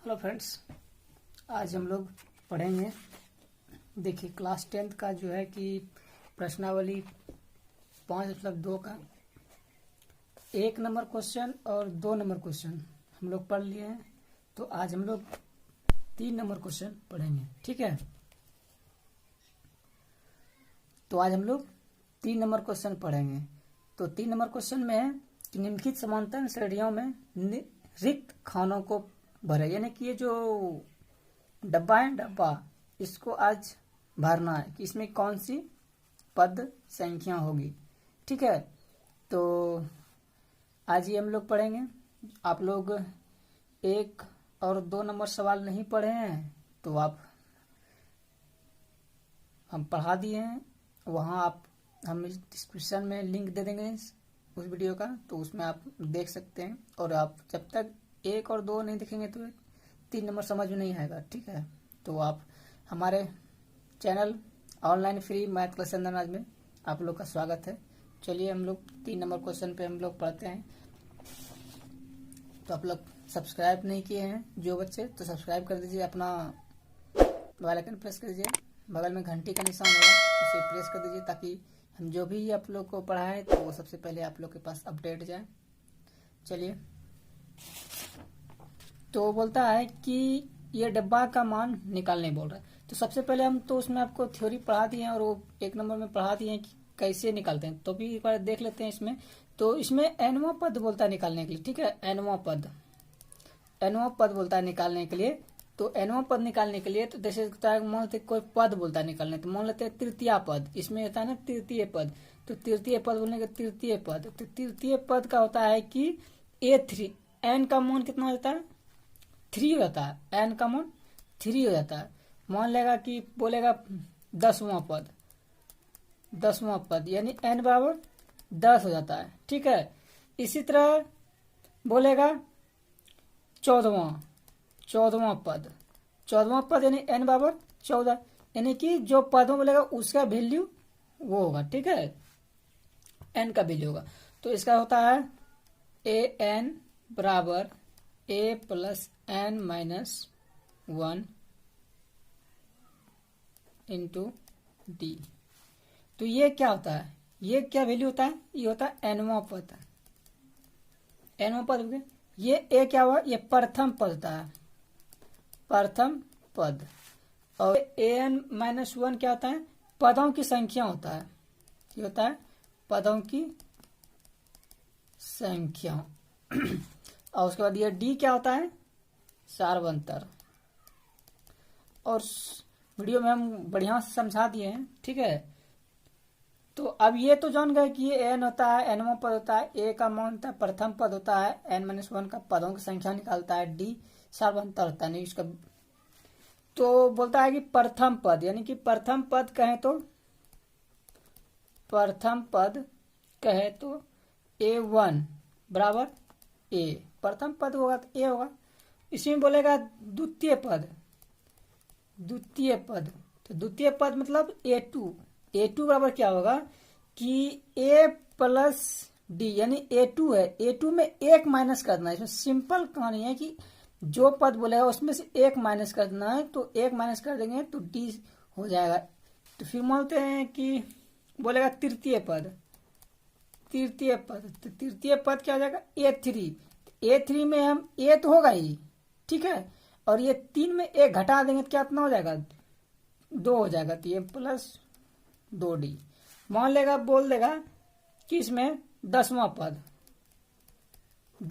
Hello friends, आज हम लोग पढ़ेंगे। देखिए क्लास 10th का जो है कि प्रश्नावली 5.2 का 1 नंबर क्वेश्चन और 2 नंबर क्वेश्चन हम लोग पढ़ लिए हैं। तो आज हम लोग 3 नंबर क्वेश्चन पढ़ेंगे, ठीक है। तो आज हम लोग 3 नंबर क्वेश्चन पढ़ेंगे। तो 3 नंबर क्वेश्चन में है कि निम्नलिखित समांतर श्रेणियों में रिक्त खानों को भरे, यानी कि ये जो डब्बा है डब्बा, इसको आज भरना है कि इसमें कौन सी पद संख्या होगी, ठीक है। तो आज ये हम लोग पढ़ेंगे। आप लोग 1 और 2 नंबर सवाल नहीं पढ़े हैं तो आप हम पढ़ा दिए हैं, वहाँ आप हम डिस्क्रिप्शन में लिंक दे देंगे उस वीडियो का, तो उसमें आप देख सकते हैं। और आप जब तक 1 और 2 नहीं देखेंगे तो 3 नंबर समझ में नहीं आएगा, ठीक है। तो आप हमारे channel online free math class अंदाज में आप लोग का स्वागत है। चलिए हम लोग 3 नंबर क्वेश्चन पे हम लोग पढ़ते हैं। तो आप लोग सब्सक्राइब नहीं किए हैं जो बच्चे, तो सब्सक्राइब कर दीजिए, अपना बेल आइकन प्रेस कर दीजिए, बगल में घंटी का निशान होगा उसे प्रेस कर दीजिए, ताकि हम जो भी आप लोग को पढ़ाएं तो वो सबसे पहले आप लोग के पास अपडेट जाए। चलिए, तो बोलता है कि ये डब्बा का मान निकालने बोल रहा है। तो सबसे पहले हम तो उसमें आपको थ्योरी पढ़ा दिए हैं और वो 1 नंबर में पढ़ा दिए हैं कि कैसे निकालते हैं। तो भी एक बार देख लेते हैं इसमें। तो इसमें nवां पद बोलता है निकालने के लिए, ठीक है। nवां पद बोलता है निकालने के लिए। तो nवां पद निकालने के लिए तो जैसे मान लेते कोई पद बोलता है निकालने, तो मान लेते हैं तृतीय पद, इसमें होता है ना तृतीय पद। तो तृतीय पद बोलने के तृतीय पद, तो तृतीय पद का होता है कि A3, n का मान कितना होता है 3 होता है, n का मान 3 हो जाता है। मान लेगा कि बोलेगा 10वां पद यानी n बराबर 10 हो जाता है, ठीक है। इसी तरह बोलेगा 14वां पद यानी n बराबर 14, यानी कि जो पद में बोलेगा उसका वैल्यू वो होगा, ठीक है, n का वैल्यू होगा। तो इसका होता है an बराबर a plus n minus 1 into D. तो ये क्या होता है, ये क्या वैल्यू होता है, ये होता है nवां पद। ये a क्या हुआ, ये प्रथम पद होता है, प्रथम पद। और an माइनस 1 क्या होता है, पदों की संख्या होता है, ये होता है पदों की संख्या। और उसके बाद ये d क्या होता है, सार्वंतर। और वीडियो में हम बढ़िया से समझा दिए हैं, ठीक है। तो अब ये तो जान गए कि ये n होता है, nवां पद होता है, a का मान होता है, प्रथम पद होता है, n माइनस 1 का पदों की संख्या निकालता है, d सार्वंतर होता है, नहीं इसका। तो बोलता है कि प्रथम पद, यानी कि प्रथम पद कहें तो a1 बराबर a, प्रथम पद होगा तो a होगा। इसमें बोलेगा द्वितीय पद, तो द्वितीय पद मतलब a2 बराबर क्या होगा कि a प्लस डी, यानी a2 है, a2 में 1 माइनस करना है। इसमें सिंपल कहानी है कि जो पद बोलेगा उसमें से 1 माइनस करना है, तो 1 माइनस कर देंगे तो d हो जाएगा। तो फिर मानते हैं कि बोलेगा तृतीय पद, तो तृतीय पद क्या हो जाएगा a3 में हम a तो होगा ही, ठीक है। और ये 3 में 1 घटा देंगे तो कितना हो जाएगा, 2 हो जाएगा। तो ये प्लस 2d। मान लेगा बोल देगा कि इसमें 10वां पद, तो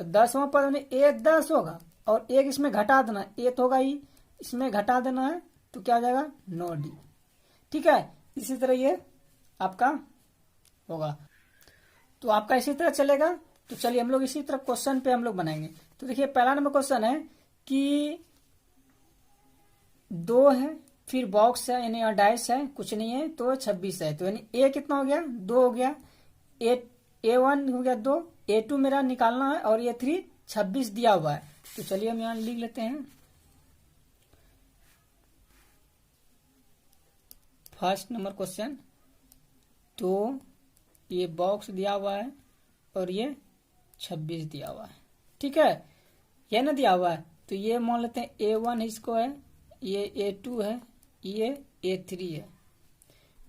10वां पद में a 10 होगा और 1 इसमें घटा देना, a तो होगा ही, इसमें घटा देना है तो क्या हो जाएगा 9d, ठीक है। इसी तरह ये आपका होगा, तो आपका इसी तरह चलेगा। तो चलिए हम लोग इसी तरह क्वेश्चन पे हम लोग बनाएंगे। तो देखिए पहला नंबर क्वेश्चन है कि 2 है, फिर बॉक्स है यानी डाइस है, कुछ नहीं है, तो 26 है। तो यानी a कितना हो गया, 2 हो गया, a1 हो गया 2, a2 मेरा निकालना है, और a3 26 दिया हुआ है। तो चलिए हम यहाँ लिख लेते हैं। फर्स्ट नंबर क्वेश्चन, तो ये बॉक्स दिया हुआ है और ये 26 दिया हुआ है, ठीक है। यह ना दिया हुआ है तो ये मान लेते हैं A1 इसको है, ये A2 है, ये A3 है।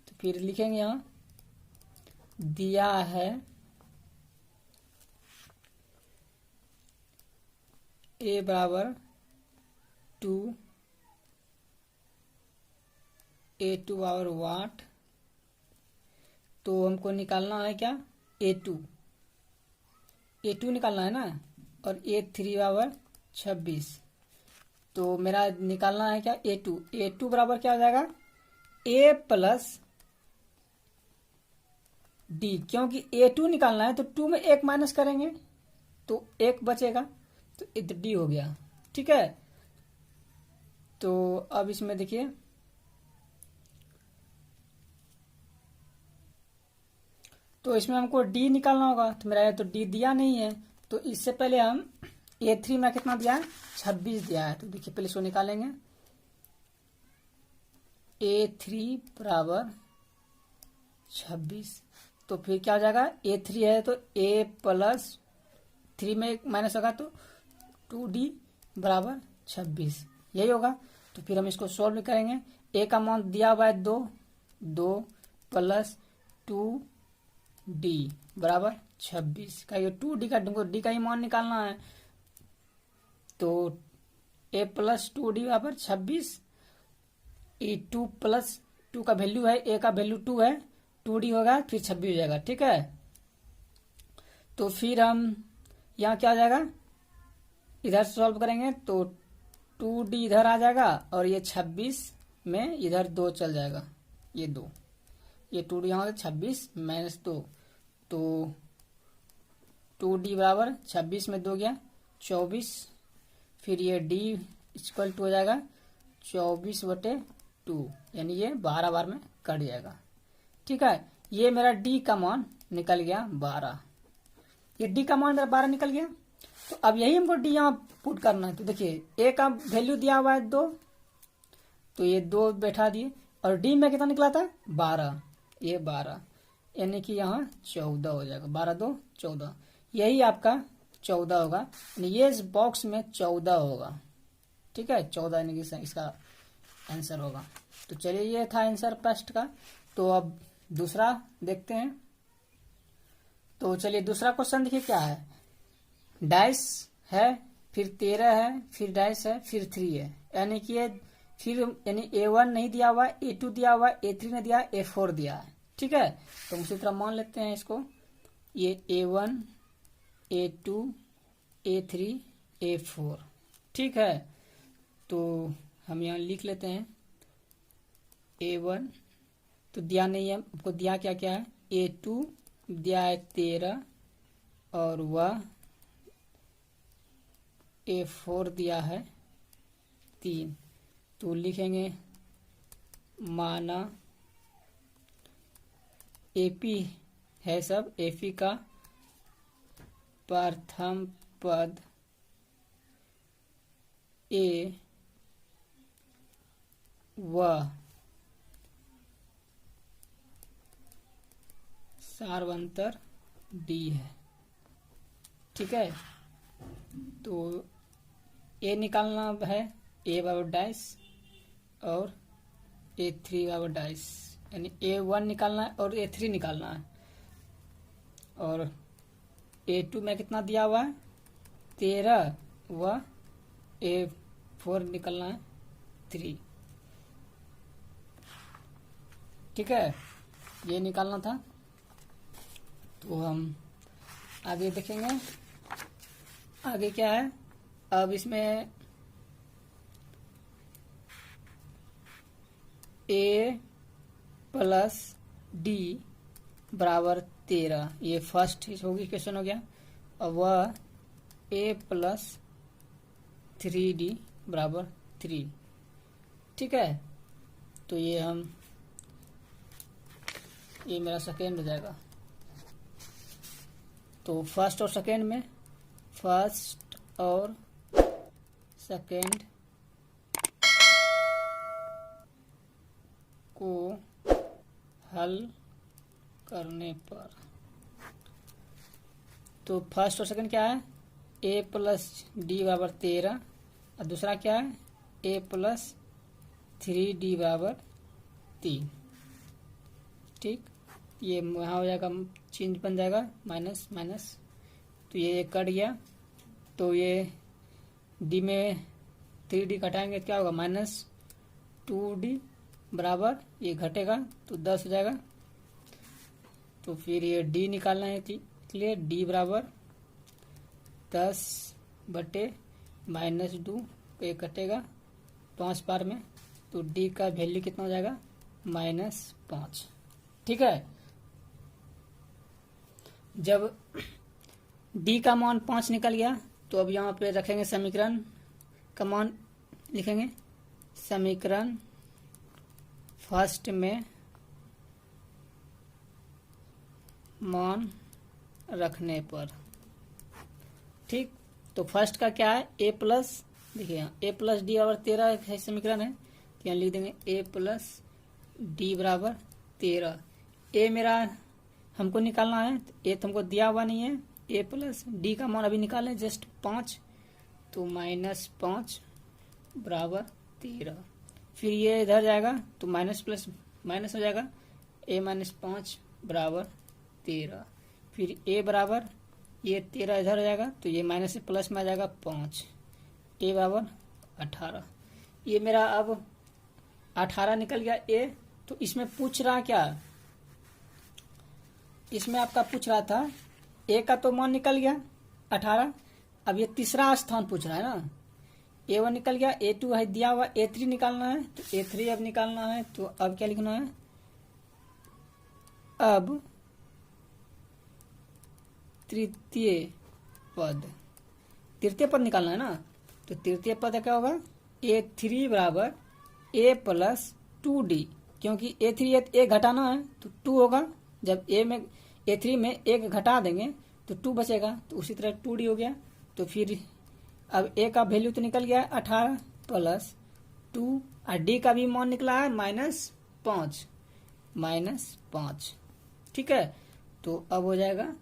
तो फिर लिखेंगे यहाँ दिया है A बराबर 2, A2 बराबर वाट। तो हमको निकालना है क्या, A2 निकालना है ना, और A3 बराबर 26। तो मेरा निकालना है क्या, A2 बराबर क्या हो जाएगा, A प्लस D, क्योंकि A2 निकालना है तो 2 में 1 माइनस करेंगे तो 1 बचेगा, तो D हो गया। ठीक है, तो अब इसमें देखिए तो इसमें हमको D निकालना होगा, तो मेरा ये तो D दिया नहीं है। तो इससे पहले हम A3 में कितना दिया है, 26 दिया है। तो देखिए पहले इसको निकालेंगे, A3 बराबर 26। तो फिर क्या हो जाएगा, A3 है तो A प्लस 3 में 1 माइनस होगा तो 2D बराबर 26, यही होगा। तो फिर हम इसको सॉल्व करेंगे। A का मान दिया हुआ है 2 प्लस 2D बराबर 26 का, ये 2D का, D का ही मान निकालना है। तो A प्लस 2D बराबर 26, E 2 प्लस 2 का वैल्यू है, A का वैल्यू 2 है, 2D होगा फिर 26 हो जाएगा। ठीक है, तो फिर हम यहाँ क्या आ जाएगा, इधर सॉल्व करेंगे तो 2D इधर आ जाएगा और ये 26 में इधर 2 चल जाएगा, ये 2, ये 2D यहाँ से 26 माइनस 2, तो 2D बराबर 26 में 2 गया 24, फिर ये D इक्वल टू हो जाएगा 24/2, यानी ये 12 बार में कट जाएगा। ठीक है, ये मेरा D का मान निकल गया 12, ये D का मान मेरा 12 निकल गया। तो अब यही हमको D यहाँ पुट करना है। तो देखिए A का वैल्यू दिया हुआ है 2, तो ये 2 बैठा दिए, और D में कितना निकला था 12, ये 12, यानी कि यहाँ 14 हो जाएगा, 12 2 14, यही आपका 14 होगा, यानी ये इस बॉक्स में 14 होगा। ठीक है, 14 यानी कि इसका आंसर होगा। तो चलिए ये था आंसर फर्स्ट का। तो अब दूसरा देखते हैं। तो चलिए दूसरा क्वेश्चन देखिए क्या है, डाइस है, फिर 13 है, फिर डाइस है, फिर 3 है, यानी कि ये फिर यानी A1 नहीं दिया हुआ, A2 दिया हुआ, A3 ने दिया, A4 दिया है। ठीक है, तो उसी तरह मान लेते हैं इसको, ये A1 A2 A3 A4। ठीक है, तो हम यहाँ लिख लेते हैं A1 तो दिया नहीं है, आपको दिया क्या क्या है, A2 दिया है 13 और वह A4 दिया है 3। तो लिखेंगे माना AP है सब, AP का प्रथम पद A व सार्वंतर D है। ठीक है, तो A निकालना है, A बराबर डाइस और A3 बराबर डाइस, यानी A1 निकालना है और A3 निकालना है, और A2 में कितना दिया हुआ है 13 व A4 निकालना है 3। ठीक है, ये निकालना था। तो हम आगे देखेंगे, आगे क्या है। अब इसमें A प्लस D बराबर 13, ये फर्स्ट होगी क्वेश्चन हो गया। अब वह A प्लस 3D बराबर 3। ठीक है, तो ये मेरा सेकेंड हो जाएगा। तो फर्स्ट और सेकेंड में, फर्स्ट और सेकेंड को हल करने पर, तो फर्स्ट और सेकेंड क्या है, A प्लस D बराबर 13 और दूसरा क्या है, a प्लस 3d बराबर 3। ठीक, ये यहाँ हो जाएगा, चेंज बन जाएगा माइनस माइनस, तो ये कट गया। तो ये d में 3d घटाएंगे तो क्या होगा, माइनस 2d बराबर, ये घटेगा तो 10 हो जाएगा। तो फिर ये d निकालना है, इसलिए d बराबर 10 बटे माइनस 2, ये कटेगा 5 बार में, तो d का वैल्यू कितना हो जाएगा, -5। ठीक है, जब d का मान 5 निकल गया तो अब यहाँ पे रखेंगे समीकरण का मान, लिखेंगे समीकरण फर्स्ट में मान रखने पर। ठीक, तो फर्स्ट का क्या है, a प्लस, देखिए यहाँ a प्लस डी बराबर 13 है समीकरण है, तो यहाँ लिख देंगे a प्लस डी बराबर 13। a मेरा हमको निकालना है, तो a तो हमको दिया हुआ नहीं है, a प्लस डी का मान अभी निकालें जस्ट 5, तो -5 बराबर 13। फिर ये इधर जाएगा तो माइनस प्लस माइनस हो जाएगा, a -5 बराबर 13। फिर a बराबर, ये 13 इधर हो जाएगा तो ये माइनस से प्लस में आ जाएगा 5, a बराबर 18। ये मेरा अब 18 निकल गया a। तो इसमें पूछ रहा क्या, इसमें आपका पूछ रहा था a का तो मान निकल गया 18, अब ये तीसरा स्थान पूछ रहा है ना, a1 निकल गया, a2 है दिया हुआ, a3 निकालना है, तो a3 अब निकालना है। तो अब क्या लिखना है, अब तृतीय पद निकालना है ना, तो तृतीय पद क्या होगा, a3 बराबर a प्लस 2d, क्योंकि a3 एक घटाना है तो 2 होगा, जब a3 में एक घटा देंगे तो 2 बचेगा, तो उसी तरह 2d हो गया। तो फिर अब a का वैल्यू तो निकल गया 18 प्लस 2, और d का भी मान निकला है -5। ठीक है, तो अब हो जाएगा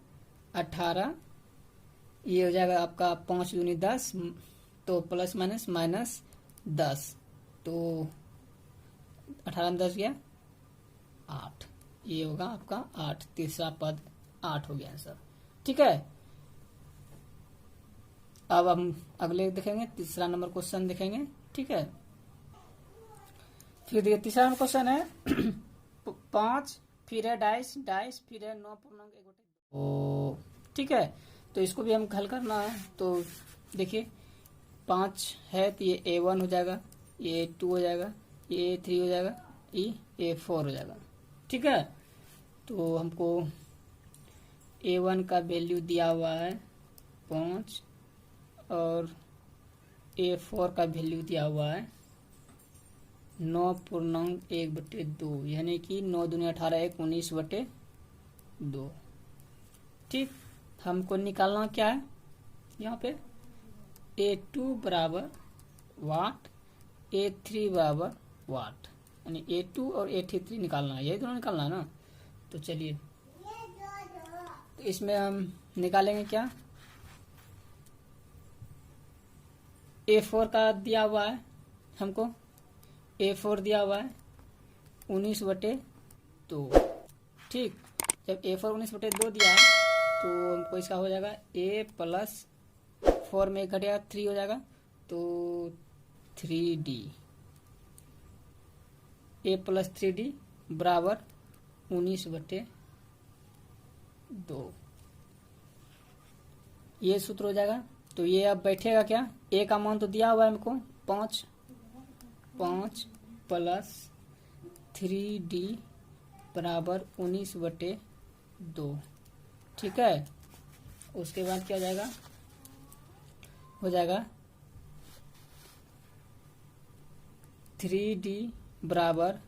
18, ये हो जाएगा आपका 5 दूनी 10, तो प्लस माइनस -10, तो 18 में 10 गया 8, ये होगा आपका 8, तीसरा पद 8 हो गया आंसर। ठीक है, अब हम अगले देखेंगे, तीसरा नंबर क्वेश्चन देखेंगे। ठीक है, फिर देखिए तीसरा नंबर क्वेश्चन है 5, फिर है डाइस, फिर है 9 पूर्णांक 1/2। ठीक है, तो इसको भी हम हल करना है। तो देखिए 5 है तो ये a1 हो जाएगा, ये a2 हो जाएगा, ये a3 हो जाएगा, ये a4 हो जाएगा। ठीक है, तो हमको a1 का वैल्यू दिया हुआ है 5 और a4 का वैल्यू दिया हुआ है 9 पूर्णांक 1/2, यानी कि 9 दूनी 18, 1 19/2। ठीक, हमको निकालना क्या है, यहाँ पे a2 बराबर वाट, a3 बराबर वाट, यानी a2 और a3 निकालना है, यही दोनों निकालना है ना। तो चलिए, तो इसमें हम निकालेंगे क्या, a4 का दिया हुआ है हमको, a4 दिया हुआ है 19/2। ठीक, जब a4 19/2 दिया है तो हमको इसका हो जाएगा a प्लस 4 में घटेगा 3 हो जाएगा, तो 3d, a प्लस 3d बराबर 19/2। ये सूत्र हो जाएगा। तो ये अब बैठेगा क्या, a का मान तो दिया हुआ है हमको 5 प्लस 3d बराबर 19/2। ठीक है, उसके बाद क्या हो जाएगा, हो जाएगा 3d बराबर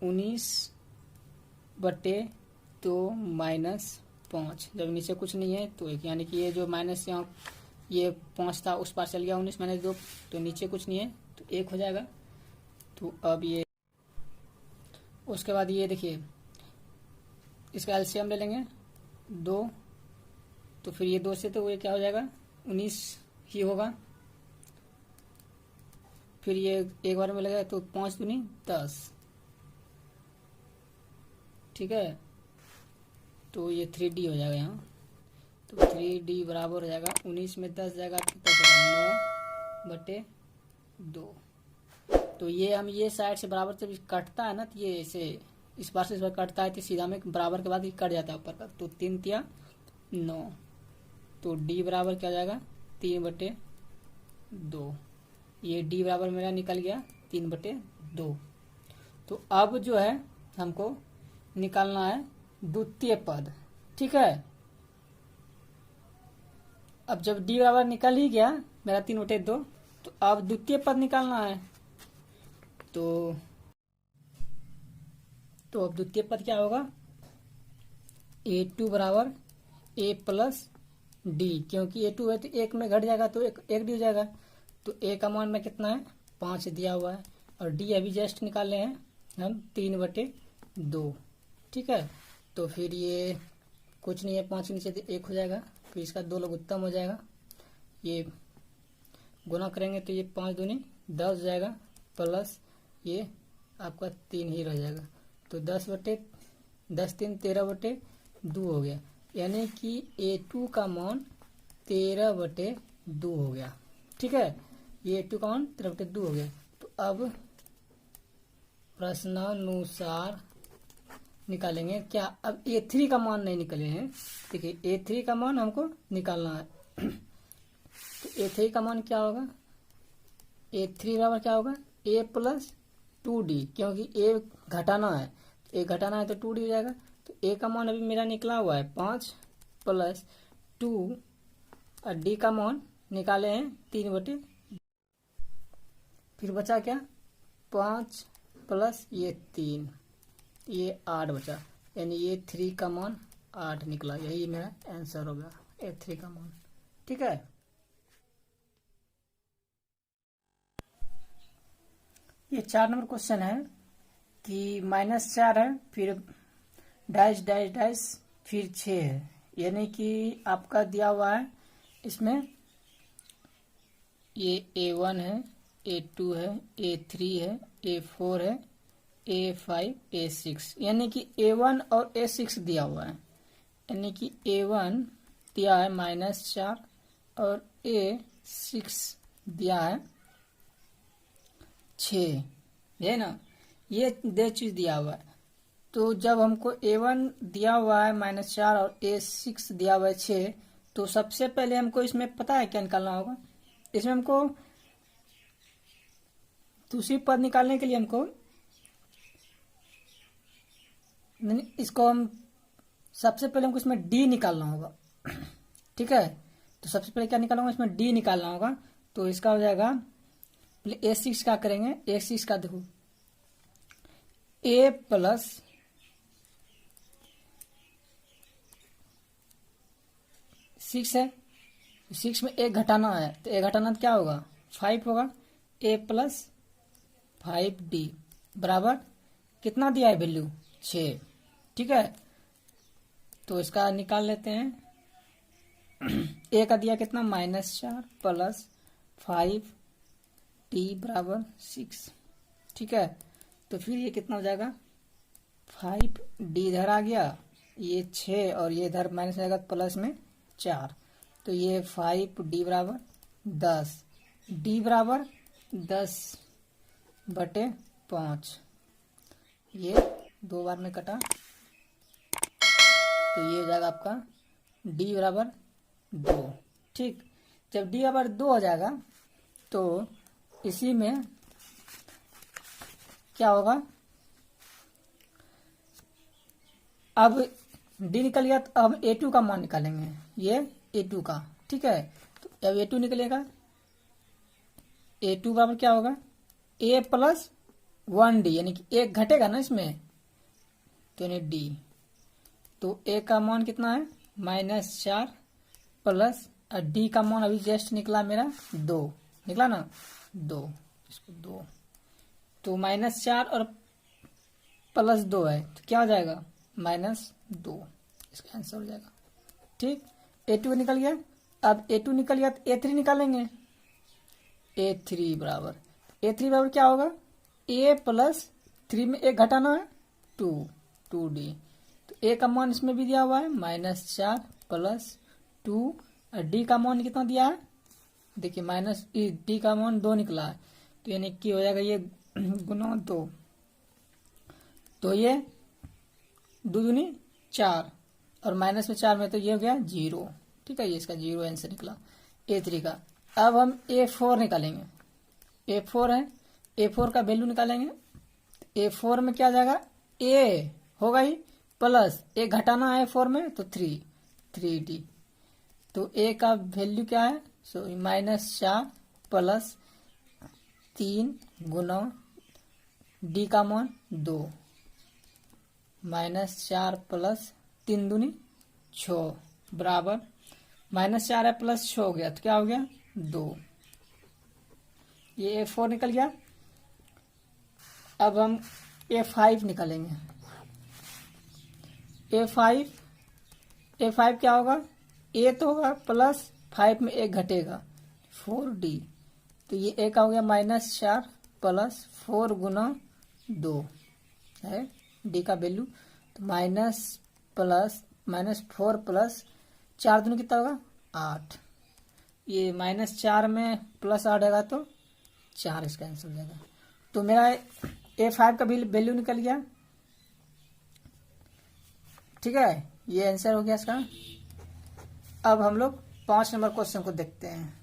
19/2 -5। जब नीचे कुछ नहीं है तो एक, यानी कि ये जो माइनस यहाँ ये 5 था उस पार चल गया 19 - 2, तो नीचे कुछ नहीं है तो 1 हो जाएगा। तो अब ये, उसके बाद ये देखिए इसका एलसीएम ले लेंगे 2, तो फिर ये 2 से तो ये क्या हो जाएगा 19 ही होगा। फिर ये एक बार में लगेगा तो 5 दूनी 10, ठीक है। तो ये 3D हो जाएगा यहाँ, तो 3D बराबर हो जाएगा 19 में 10 जाएगा कितना बचेगा 9/2। तो ये हम ये साइड से बराबर जब कटता है ना, तो ये ऐसे इस बार से इस बार कटता है तो सीधा में बराबर के बाद ये कट जाता है ऊपर का, तो 3 तिया 9, तो D बराबर क्या हो जाएगा 3/2। ये D बराबर मेरा निकल गया 3/2। तो अब जो है हमको निकालना है द्वितीय पद, ठीक है। अब जब D बराबर निकल ही गया मेरा 3/2, तो अब द्वितीय पद निकालना है। तो अब द्वितीय पद क्या होगा, A2 बराबर A प्लस D, क्योंकि A2 है तो 1 में घट जाएगा तो 1 D हो जाएगा। तो A का मान में कितना है 5 दिया हुआ है, और D अभी जस्ट निकाले हैं हम 3/2, ठीक है। तो फिर ये कुछ नहीं है, 5 नीचे 1 हो जाएगा, फिर इसका 2 लोग उत्तम हो जाएगा, ये गुना करेंगे तो ये 5 दूनी 10 हो जाएगा, प्लस ये आपका 3 ही रह जाएगा। तो 10 3 13/2 हो गया, यानी कि A2 का मान 13/2 हो गया, ठीक है। ये A2 का मान 13/2 हो गया। तो अब प्रश्नानुसार निकालेंगे क्या, अब A3 का मान नहीं निकले हैं, देखिए A3 का मान हमको निकालना है। तो A3 का मान क्या होगा, A3 बराबर क्या होगा A प्लस 2D, क्योंकि A घटाना है, A घटाना है तो 2D हो जाएगा। तो A का मान अभी मेरा निकला हुआ है 5 प्लस 2, और D का मान निकाले हैं 3/2। फिर बचा क्या 5 प्लस ये 3, ये 8 बचा, यानी ये 3 का मान 8 निकला, यही मेरा आंसर हो गया A3 का मान, ठीक है। ये 4 नंबर क्वेश्चन है कि -4 है, फिर डैश डैश डैश, फिर 6 है, यानी कि आपका दिया हुआ है इसमें ये A1 है, A2 है, A3 है, A4 है, A5, A6, यानी कि A1 और A6 दिया हुआ है, यानी कि A1 दिया है -4 और A6 दिया है 6, है ना, ये दो चीज दिया हुआ है। तो जब हमको A1 दिया हुआ है -4 और A6 दिया हुआ है 6, तो सबसे पहले हमको इसमें पता है क्या निकालना होगा, इसमें हमको दूसरी पद निकालने के लिए हमको इसको हम सबसे पहले हमको इसमें D निकालना होगा, ठीक है। तो सबसे पहले क्या निकालना होगा, इसमें D निकालना होगा। तो इसका हो जाएगा A6 का करेंगे, A6 का देखो A प्लस 6 है, 6 में 1 घटाना है, तो 1 घटाना तो क्या होगा 5 होगा, A प्लस 5D बराबर कितना दिया है वैल्यू 6, ठीक है। तो इसका निकाल लेते हैं। A का दिया कितना -4 प्लस 5D बराबर 6, ठीक है। तो फिर ये कितना हो जाएगा 5D इधर आ गया, ये 6 और ये इधर माइनस जाएगा प्लस में 4, तो ये 5D बराबर 10, D बराबर 10/5, ये 2 बार में कटा, तो ये हो जाएगा आपका D बराबर 2, ठीक। जब D बराबर 2 हो जाएगा तो इसी में क्या होगा, अब D निकल गया तो अब A2 का मान निकालेंगे, ये A2 का, ठीक है। तो जब A2 निकलेगा, A2 बराबर क्या होगा A प्लस 1D, यानी कि 1 घटेगा ना इसमें, तो यानी D। तो A का मान कितना है -4 प्लस D का मान अभी जस्ट निकला मेरा 2, निकला ना 2, इसको 2, तो -4 और प्लस 2 है, तो क्या हो जाएगा -2, इसका आंसर हो जाएगा, ठीक। A2 निकल गया, अब A2 निकल गया तो A3 निकालेंगे, A3 बराबर A3 बराबर क्या होगा, A प्लस 3 में एक घटाना है 2D। तो A का मान इसमें भी दिया हुआ है -4 प्लस 2, और D का मान कितना दिया है, देखिए माइनस D का मान 2 निकला है, तो यानी कि हो जाएगा ये गुना 2, तो ये 2 दूनी 4, और माइनस में 4 में तो ये हो गया 0। ठीक है, ये इसका 0 आंसर निकला A3 का। अब हम A4 निकालेंगे। A4 है, A4 का वैल्यू निकालेंगे। A4 में क्या जाएगा, A होगा ही प्लस एक घटाना है 4 में तो 3D। तो A का वैल्यू क्या है, सो -4 प्लस 3 गुना D का मान 2, -4 प्लस 3 दूनी 6 बराबर -4 है प्लस 6 हो गया, तो क्या हो गया 2। ये A4 निकल गया। अब हम A5 निकालेंगे। A5 क्या होगा, A तो होगा प्लस 5 में एक घटेगा 4D, तो ये A का हो गया -4 प्लस 4 गुना 2 है D का वैल्यू, तो -4 प्लस 4 दूनी कितना होगा 8। ये -4 में प्लस 8 आएगा तो 4 इसका आंसर हो जाएगा। तो मेरा A5 का वैल्यू निकल गया। ठीक है, ये आंसर हो गया इसका। अब हम लोग 5 नंबर क्वेश्चन को देखते हैं।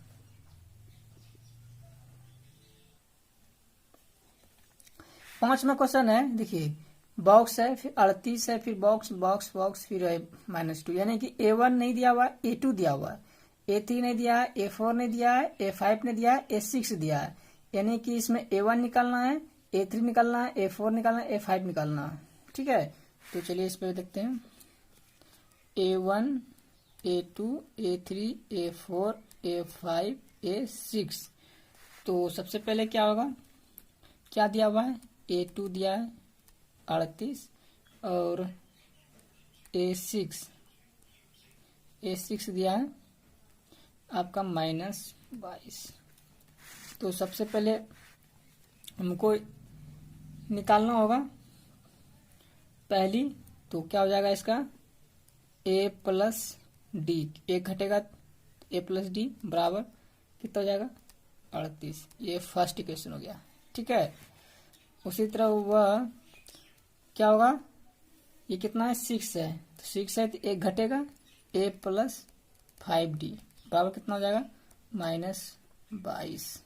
5 नंबर क्वेश्चन है, देखिए बॉक्स है, फिर 38 है, फिर बॉक्स बॉक्स बॉक्स, फिर -2, यानी कि A1 नहीं दिया हुआ है, A2 दिया हुआ है, A3 नहीं दिया है, A4 नहीं दिया है, A5 नहीं दिया है, A6 दिया है। यानी कि इसमें A1 निकालना है, A3 निकालना है, A4 निकालना है, A5 निकालना है। ठीक है, तो चलिए इस पर देखते हैं। A1, A2, A3, A4, A5, A6। तो सबसे पहले क्या होगा, क्या दिया हुआ है, A2 दिया है 38 और A6 दिया है आपका -22। तो सबसे पहले हमको निकालना होगा पहली, तो क्या हो जाएगा इसका A प्लस D, एक घटेगा A प्लस D बराबर कितना हो जाएगा 38। ये फर्स्ट इक्वेशन हो गया। ठीक है, उसी तरह वह क्या होगा, ये कितना है 6 है, तो 6 है तो एक घटेगा A प्लस 5D बराबर कितना हो जाएगा -22।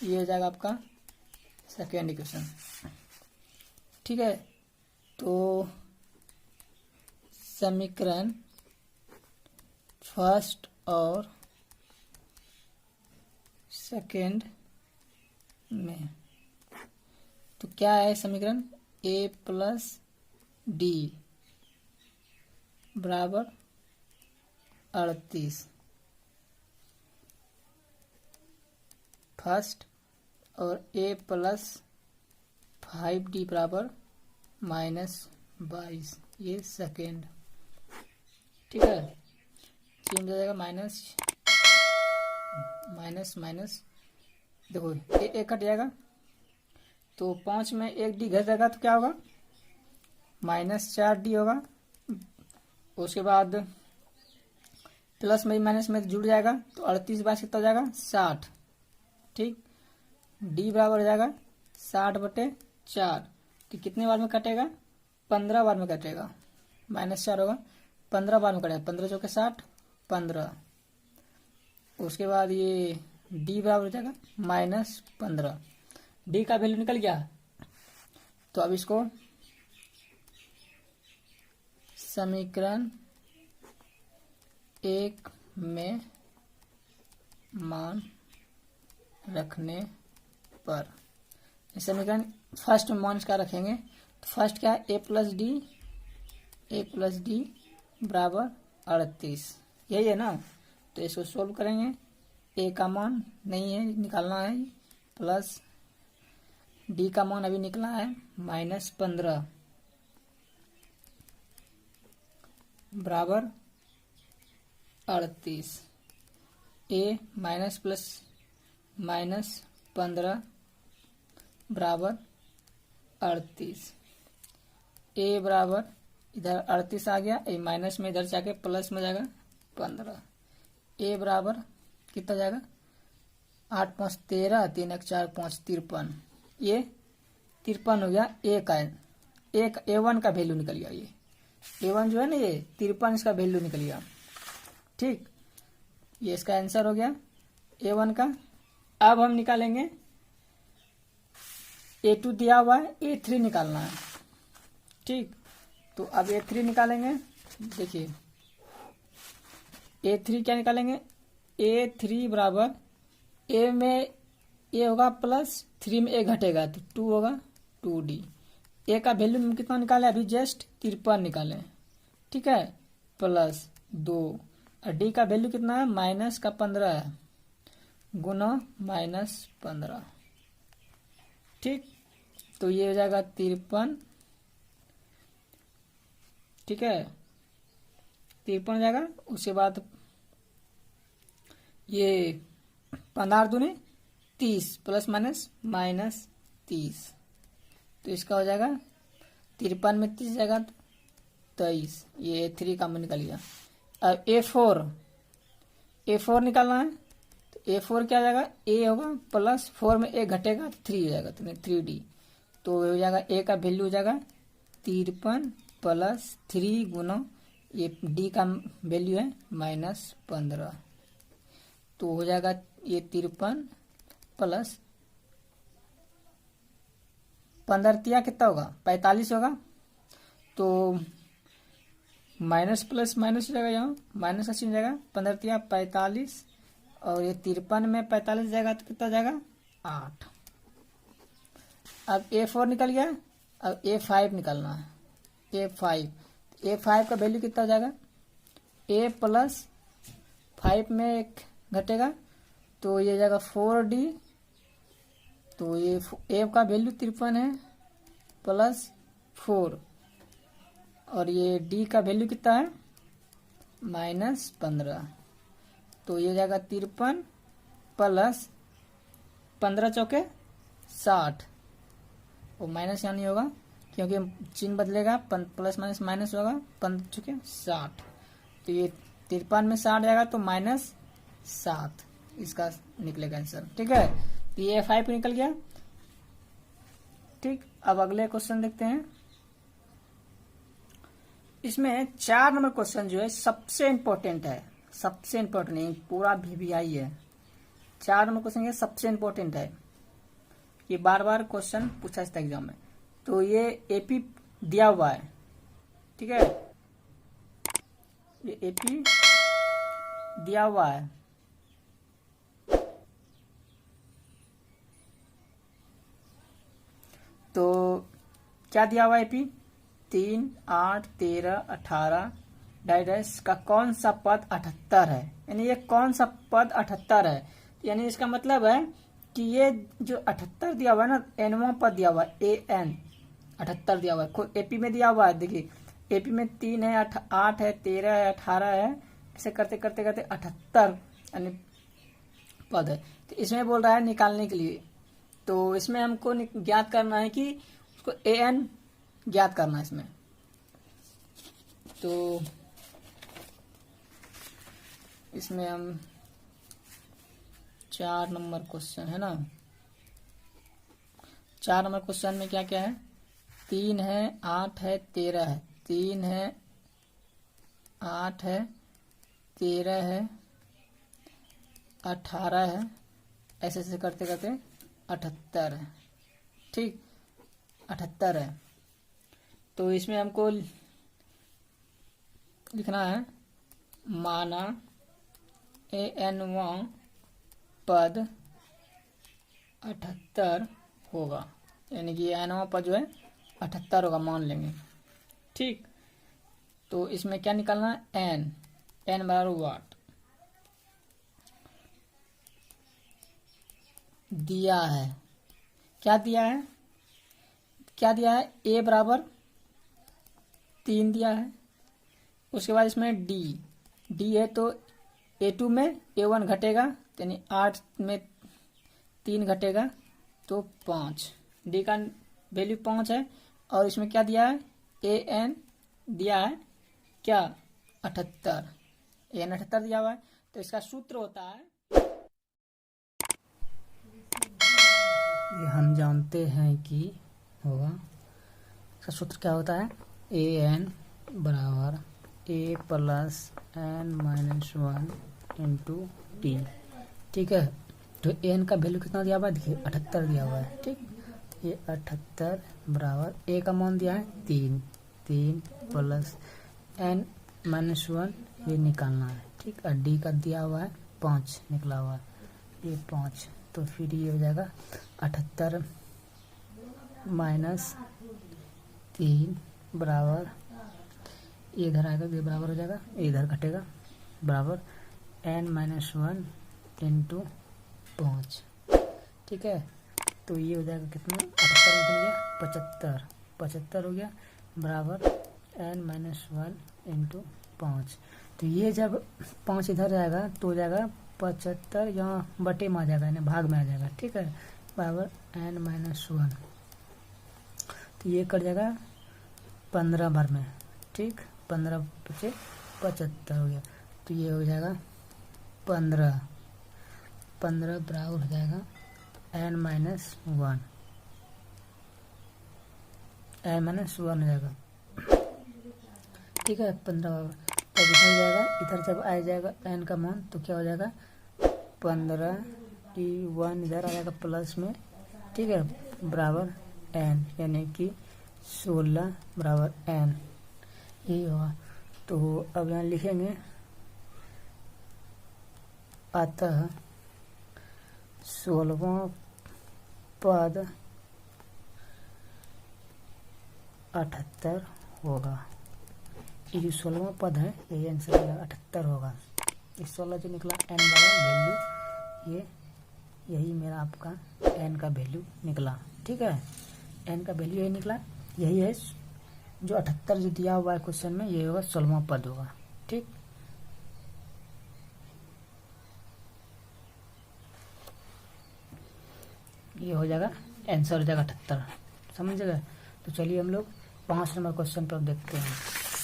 ये हो जाएगा आपका सेकेंड इक्वेशन। ठीक है, तो समीकरण फर्स्ट और सेकेंड में तो क्या है समीकरण, A प्लस D बराबर 38 फर्स्ट, और A प्लस 5D बराबर -22 ये सेकेंड। ठीक है, चेंज हो जाएगा माइनस, देखो एक कट जाएगा, तो 5 में एक D घट जाएगा तो क्या होगा -4D होगा। उसके बाद प्लस में माइनस में जुड़ जाएगा, तो 38 बाईस कितना हो जाएगा 60। ठीक, D बराबर हो जाएगा 60/4, तो कितने बार में कटेगा 15 बार में कटेगा, -4 होगा 15 बार में कटेगा, 15 चौके 60 15। उसके बाद ये D बराबर हो जाएगा -15। D का वैल्यू निकल गया, तो अब इसको समीकरण 1 में मान रखने पर, समीकरण फर्स्ट में मान इसका रखेंगे, तो फर्स्ट क्या है A प्लस डी बराबर 38, यही है ना। तो इसको सोल्व करेंगे, A का मान नहीं है निकालना है, प्लस D का मान अभी निकला है -15 बराबर 38। A माइनस प्लस 15 बराबर 38। ए बराबर इधर 38 आ गया, ए माइनस में इधर जाके प्लस में जाएगा 15। ए बराबर कितना जाएगा 8 5 13, 3 1 4 5 53। ये 53 हो गया। ए का एक A1 का वैल्यू निकल गया। ये A1 जो है ना, ये 53 इसका वैल्यू निकल गया। ठीक, ये इसका आंसर हो गया A1 का। अब हम निकालेंगे A2 दिया हुआ है, A3 निकालना है। ठीक, तो अब A3 निकालेंगे। देखिए A3 क्या निकालेंगे, A3 बराबर A में A होगा प्लस 3 में A घटेगा तो 2 होगा 2D। ए का वैल्यू कितना निकाले, अभी जस्ट 53 निकाले। ठीक है, प्लस 2 और डी का वैल्यू कितना है, माइनस का 15 है, गुना -15। ठीक, तो ये हो जाएगा 53। ठीक है, 53 हो जाएगा। उसके बाद ये 15 दूनी 30 प्लस माइनस -30, तो इसका हो जाएगा 53 में 30 जाएगा तो 23। ये A3 का निकल गया। अब A4 निकालना है, तो A4 क्या जाएगा, A होगा प्लस 4 में A घटेगा तो 3 हो जाएगा, तो 3D। तो हो जाएगा A का वैल्यू हो जाएगा 53 प्लस 3 गुना ये D का वैल्यू है -15। तो हो जाएगा ये 53 प्लस 15 कितना होगा, 45 होगा। तो माइनस प्लस माइनस हो जाएगा, यहाँ माइनस का चिन्ह जाएगा। 15 45 और ये 53 में 45 जाएगा तो कितना जाएगा 8। अब A4 निकल गया। अब A5 निकालना है। A5 का वैल्यू कितना हो जाएगा, A प्लस 5 में एक घटेगा तो ये जाएगा 4D। तो ये A का वैल्यू 53 है प्लस 4 और ये D का वैल्यू कितना है -15। तो ये जाएगा 53 प्लस 15 चौके 60 और माइनस यहाँ नहीं होगा क्योंकि चिन्ह बदलेगा, प्लस माइनस होगा, 15 चौके 60। तो ये 53 में 60 जाएगा तो -7 इसका निकलेगा आंसर। ठीक है, तो ये A5 निकल गया। ठीक, अब अगले क्वेश्चन देखते हैं। इसमें 4 नंबर क्वेश्चन जो है सबसे इंपॉर्टेंट है, सबसे इंपॉर्टेंट नहीं, पूरा VVI है। 4 नंबर क्वेश्चन ये सबसे इंपॉर्टेंट है, ये बार बार क्वेश्चन पूछा जाता है एग्जाम में। तो ये AP दिया हुआ है। ठीक है, ये AP दिया हुआ है। तो क्या दिया हुआ है AP 3 8 13 18 डाइडस का कौन सा पद 78 है, यानी ये कौन सा पद 78 है। यानी इसका मतलब है कि ये जो 78 दिया हुआ है ना, Nवां पद दिया हुआ है, AN 78 दिया हुआ है, खुद AP में दिया हुआ है। देखिए AP में 3 है 8 है 13 है 18 है, ऐसे करते करते करते 78 यानी पद है। तो इसमें बोल रहा है निकालने के लिए, तो इसमें हमको ज्ञात करना है कि उसको AN ज्ञात करना है इसमें। तो इसमें हम 4 नंबर क्वेश्चन है ना, 4 नंबर क्वेश्चन में क्या क्या है, 3 है 8 है 13 है, 3 है 8 है 13 है 18 है, ऐसे ऐसे करते करते 78 है। ठीक, 78 है। तो इसमें हमको लिखना है माना Nवां पद 78 होगा, यानी कि Nवां पद जो है 78 होगा, मान लेंगे। ठीक, तो इसमें क्या निकालना है, N बराबर वाट दिया है। क्या दिया है, क्या दिया है, A बराबर 3 दिया है। उसके बाद इसमें D है तो A2 में A1 घटेगा, यानी 8 में 3 घटेगा तो 5। डी का वैल्यू 5 है और इसमें क्या दिया है, ए एन दिया है क्या 78, ए एन 78 दिया हुआ है। तो इसका सूत्र होता है, ये हम जानते हैं कि होगा, इसका सूत्र क्या होता है, ए एन बराबर A plus N minus 1 into T. ठीक है, तो एन का वैल्यू कितना दिया हुआ है, देखिए 78 दिया हुआ है। ठीक, ये 78 बराबर ए का मान दिया है 3 प्लस एन माइनस 1 ये निकालना है। ठीक, और डी का दिया हुआ है 5 निकला हुआ है, ये 5। तो फिर ये हो जाएगा 78 माइनस 3 बराबर, ये इधर आएगा, ये बराबर हो जाएगा, इधर घटेगा, बराबर एन माइनस 1 इंटू 5। ठीक है, तो ये हो जाएगा कितना, 78 में हो गया 75 हो गया, बराबर एन माइनस 1 इंटू 5। तो ये जब 5 इधर जाएगा तो हो जाएगा 75, यहाँ बटे में आ जाएगा, यानी भाग में आ जाएगा। ठीक है, बराबर एन माइनस 1, तो ये कट जाएगा 15 बार में। ठीक, 15 बचे 75 हो गया, तो ये हो जाएगा 15 बराबर हो जाएगा एन माइनस 1 हो जाएगा। ठीक है, 15 तब इधर जाएगा, इधर जब आ जाएगा एन का मान तो क्या हो जाएगा 15 की 1 इधर आ जाएगा प्लस में। ठीक है, बराबर एन, यानी कि 16 बराबर एन, यही होगा। तो अब यहाँ लिखेंगे अतः 16वां पद 78 होगा। ये जो 16वां पद है यही आंसर होगा, 78 होगा। इस 16 जो निकला एन बराबर वैल्यू, ये यही मेरा आपका एन का वैल्यू निकला। ठीक है, एन का वैल्यू यही निकला, यही है जो 78 जो दिया हुआ है क्वेश्चन में, ये होगा 16वां पद होगा। ठीक, ये हो जाएगा आंसर हो जाएगा 78, समझ गए। तो चलिए हम लोग 5 नंबर क्वेश्चन पर देखते हैं।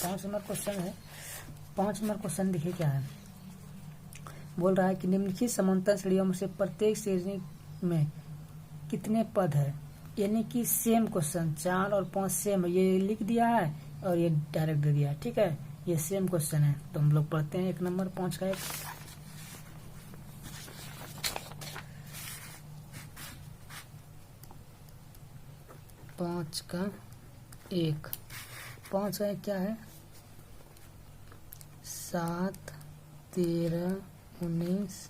5 नंबर क्वेश्चन है, 5 नंबर क्वेश्चन देखिए क्या है, बोल रहा है कि निम्नलिखित समांतर श्रेणियों में से प्रत्येक श्रेणी में कितने पद है, यानी कि सेम क्वेश्चन 4 और 5 सेम, ये लिख दिया है और ये डायरेक्ट दे दिया है। ठीक है, ये सेम क्वेश्चन है, तो हम लोग पढ़ते हैं 1 नंबर 5 का। 5 का 1, 5 का 1 क्या है, 7 13 19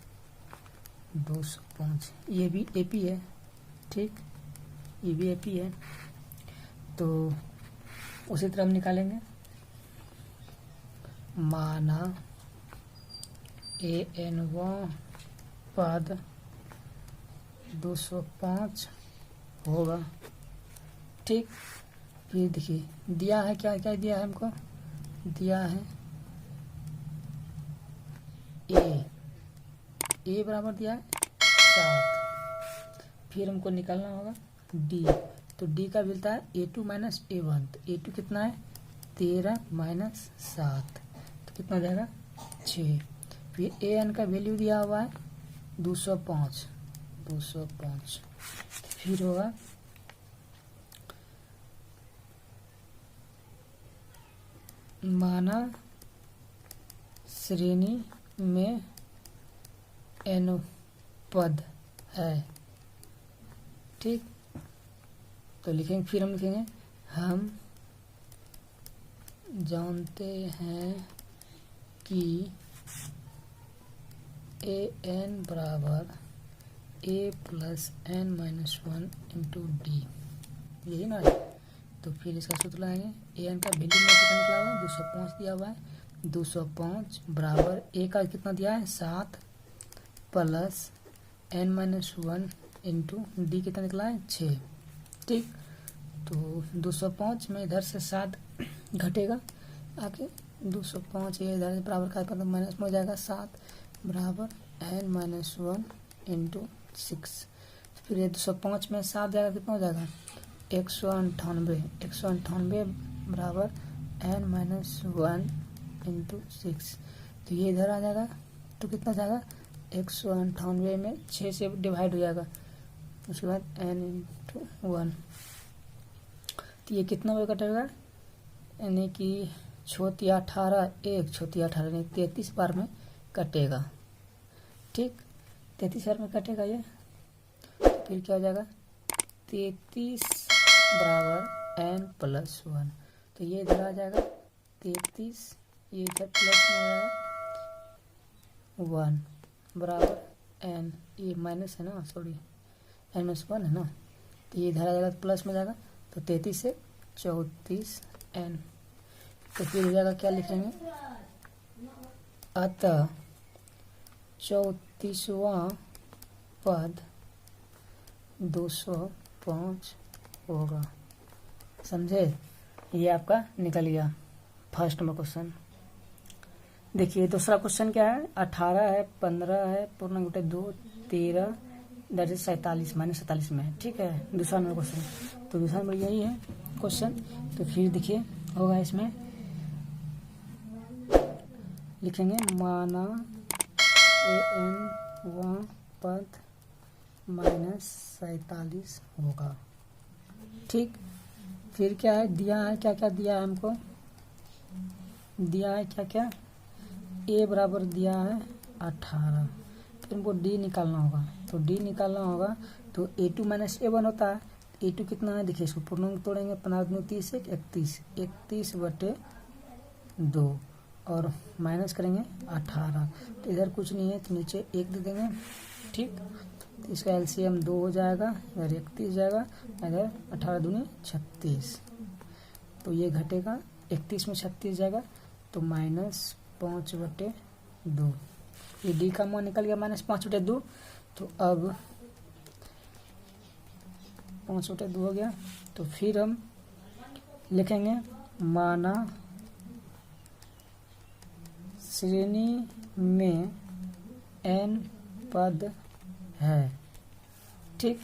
205, ये भी एपी है। ठीक, ये भी एपी है, तो उसी तरह हम निकालेंगे। माना ए एनवां पद 205 होगा। ठीक, फिर देखिए दिया है क्या क्या दिया है हमको, दिया है ए बराबर दिया है 7। फिर हमको निकालना होगा डी, तो डी का मिलता है A2 माइनस A1, तो A2 कितना है 13 माइनस 7, तो कितना हो जाएगा 6। फिर ए एन का वैल्यू दिया हुआ है 205, फिर होगा माना श्रेणी में एन पद है। ठीक, तो लिखेंगे, फिर हम लिखेंगे हम जानते हैं कि ए एन बराबर A plus N minus 1 into D, यही ना है। तो फिर इसका सूत्र लगाएंगे, ए एन का वैल्यू में कितना निकला हुआ है 205 दिया हुआ है, 205 बराबर ए का कितना दिया है 7 plus N minus 1 into d कितना निकला है 6। ठीक, तो 205 में इधर से 7 घटेगा आके 205 ये इधर बराबर का मतलब माइनस में हो जाएगा 7 बराबर एन माइनस 1 इंटू 6। फिर ये 205 में 7 जाएगा, कितना हो जाएगा 198। 198 बराबर n-1 इंटू 6, तो ये इधर आ जाएगा, तो कितना जाएगा 198 में 6 से डिवाइड हो जाएगा, उसके बाद n/1, तो ये कितना बजे कटेगा, यानी कि 6×18 1, 6×18 यानी 33 बार में कटेगा। ठीक, 33 बार में कटेगा ये, फिर क्या हो जाएगा 33 बराबर n+1, तो ये इधर आ जाएगा 33, ये इधर प्लस में आ जाएगा 1 बराबर n, ये माइनस है ना, सॉरी n-1 है ना, तो ये इधर आ जाएगा प्लस में जाएगा, तो 33 से 34 n, तो फिर हो जाएगा क्या लिखेंगे, अतः 34वां पद 205 होगा। समझे, ये आपका निकल गया फर्स्ट में क्वेश्चन। देखिए दूसरा क्वेश्चन क्या है, 18 है, 15 है, पूर्ण गुटे 2, 13 दैट इज 47 -47 में है। ठीक है, दूसरा नंबर क्वेश्चन, तो दूसरा नंबर यही है क्वेश्चन। तो फिर देखिए होगा, इसमें लिखेंगे माना an पद -47 होगा। ठीक, फिर क्या है, दिया है, क्या क्या दिया है हमको, दिया है क्या क्या, a बराबर दिया है 18, फिर हमको d निकालना होगा, तो d निकालना होगा तो a2 - a1 होता है, a2 कितना है, देखिए इसको पूर्णांक तोड़ेंगे, 15×30 31, 31/2 और माइनस करेंगे 18, तो इधर कुछ नहीं है तो नीचे 1 दे देंगे। ठीक, तो इसका एलसीएम 2 हो जाएगा, इधर 31 जाएगा, इधर 18 दूनी 36, तो ये घटेगा, 31 में 36 जाएगा, तो -5/2, ये डी का मान निकल गया -5/2, तो अब 5/2 हो गया। तो फिर हम लिखेंगे माना श्रेणी में n पद है। ठीक,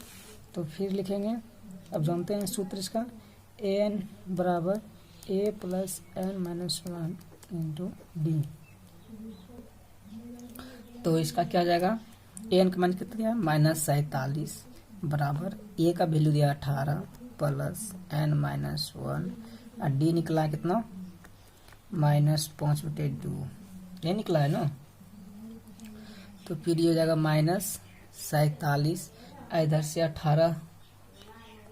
तो फिर लिखेंगे, अब जानते हैं सूत्र इसका, an बराबर a + n-1 इंटू डी, तो इसका क्या हो जाएगा, an का मान कितना दिया -47 बराबर a का वैल्यू दिया 18 + n-1 और d निकला है कितना -5/2, ये निकला है ना। तो फिर ये हो जाएगा -47, इधर से 18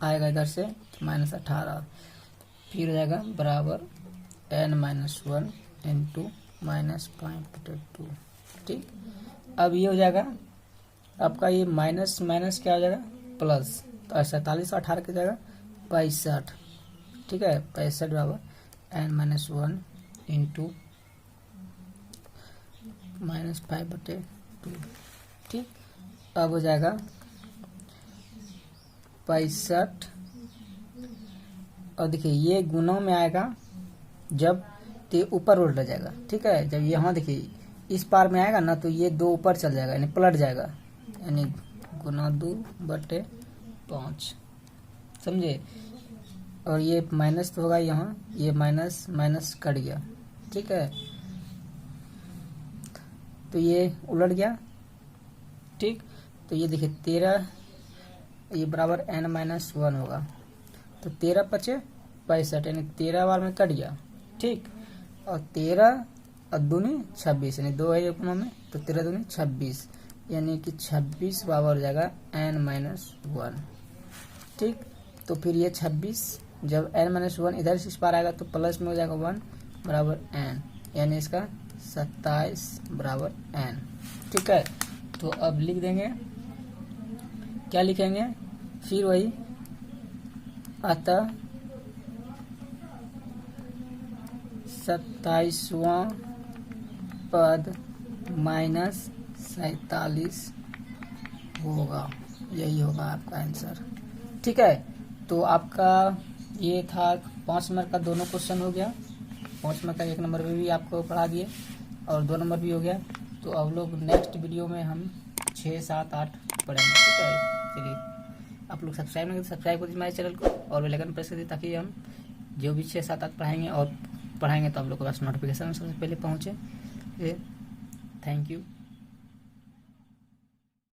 आएगा, इधर से -18, फिर हो जाएगा बराबर n-1 इंटू -5/2। ठीक, अब ये हो जाएगा आपका, ये माइनस माइनस क्या हो जाएगा प्लस, तो 47 और 18 की जगह 65। ठीक है, 65 बराबर n-1 इंटू -5/2। ठीक, अब हो जाएगा 65, और देखिए ये गुना में आएगा जब तो ऊपर उल्ट जाएगा। ठीक है, जब यहाँ देखिए इस पार में आएगा ना, तो ये 2 ऊपर चल जाएगा, यानी पलट जाएगा, यानी गुना 2/5, समझे। और ये माइनस तो होगा यहाँ, ये माइनस माइनस कट गया। ठीक है, तो ये उलट गया। ठीक, तो ये देखिए 13, ये बराबर n-1 होगा, तो 13×5 = 65, यानी 13 बार में कट गया। ठीक, और 13 और दूनी 26, यानी 2 है ये गुना में, तो 13 दूनी 26, यानी कि 26 बराबर हो जाएगा n-1। ठीक, तो फिर ये 26 जब n-1 इधर से इस पार आएगा तो प्लस में हो जाएगा 1 बराबर n, यानी इसका 27 बराबर n। ठीक है, तो अब लिख देंगे, क्या लिखेंगे, फिर वही, अतः 27वां पद -47 होगा, यही होगा आपका आंसर। ठीक है, तो आपका ये था 5 नंबर का, दोनों क्वेश्चन हो गया। 5 नंबर का 1 नंबर में भी आपको पढ़ा दिए और 2 नंबर भी हो गया। तो अब लोग नेक्स्ट वीडियो में हम 6, 7, 8 पढ़ेंगे। ठीक है, चलिए। आप लोग सब्सक्राइब नहीं करते सब्सक्राइब कर दीजिए हमारे चैनल को और बेल आइकन प्रेस कर दीजिए ताकि हम जो भी 6, 7, 8 पढ़ाएंगे और पढ़ाएंगे तो आप लोग के पास नोटिफिकेशन सबसे पहले पहुँचे। Thank you.